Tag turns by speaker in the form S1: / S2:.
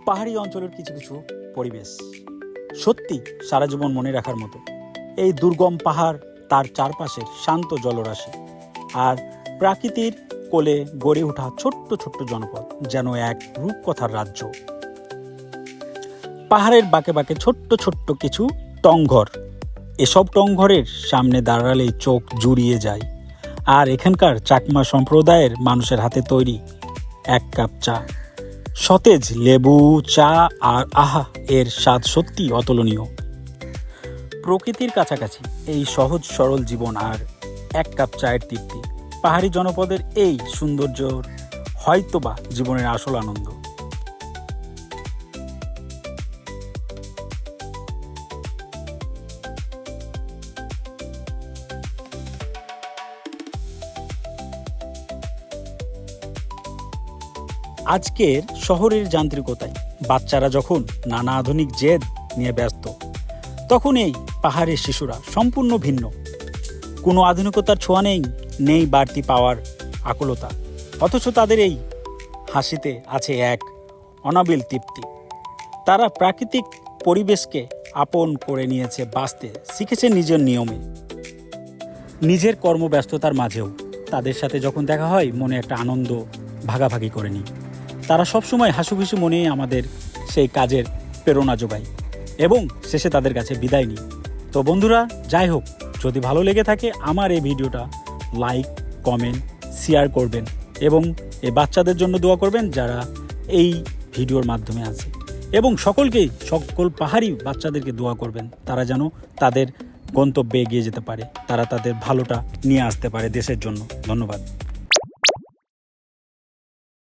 S1: পাহাড়ি অঞ্চলের কিছু কিছু পরিবেশ সত্যি সারা জীবন মনে রাখার মতো। এই দুর্গম পাহাড়, তার চারপাশের শান্ত জলরাশি আর প্রাকৃতির কোলে গড়ে ওঠা ছোট্ট ছোট্ট জনপদ যেন এক রূপকথার রাজ্য। পাহাড়ের বাঁকে বাঁকে ছোট্ট ছোট্ট কিছু টংঘর, এসব টংঘরের সামনে দাঁড়ালেই চোখ জুড়িয়ে যায়। আর এখানকার চাকমা সম্প্রদায়ের মানুষের হাতে তৈরি এক কাপ চা, সতেজ লেবু চা, আর আহা, এর স্বাদ সত্যি অতুলনীয়। প্রকৃতির কাছাকাছি এই সহজ সরল জীবন আর এক কাপ চায়ের তৃপ্তি, পাহাড়ি জনপদের এই সৌন্দর্যর হয়তোবা জীবনের আসল আনন্দ। আজকের শহরের যান্ত্রিকতায় বাচ্চারা যখন নানা আধুনিক জেদ নিয়ে ব্যস্ত, তখন এই পাহাড়ের শিশুরা সম্পূর্ণ ভিন্ন। কোনো আধুনিকতার ছোঁয়া নেই, নেই বাড়তি পাওয়ার আকুলতা, অথচ তাদের এই হাসিতে আছে এক অনাবিল তৃপ্তি। তারা প্রাকৃতিক পরিবেশকে আপন করে নিয়েছে, বাঁচতে শিখেছে নিজের নিয়মে। নিজের কর্মব্যস্ততার মাঝেও তাদের সাথে যখন দেখা হয়, মনে একটা আনন্দ ভাগাভাগি করে নিই। তারা সবসময় হাসিখুশি মনে আমাদের সেই কাজের প্রেরণা যোগায় এবং শেষে তাদের কাছে বিদায় নিই। তো বন্ধুরা, যাই হোক, যদি ভালো লেগে থাকে আমার এই ভিডিওটা লাইক, কমেন্ট, শেয়ার করবেন এবং এই বাচ্চাদের জন্য দোয়া করবেন যারা এই ভিডিওর মাধ্যমে আছে, এবং সকল পাহাড়ি বাচ্চাদেরকে দোয়া করবেন তারা যেন তাদের গন্তব্যে এগিয়ে যেতে পারে, তারা তাদের ভালোটা নিয়ে আসতে পারে দেশের জন্য। ধন্যবাদ।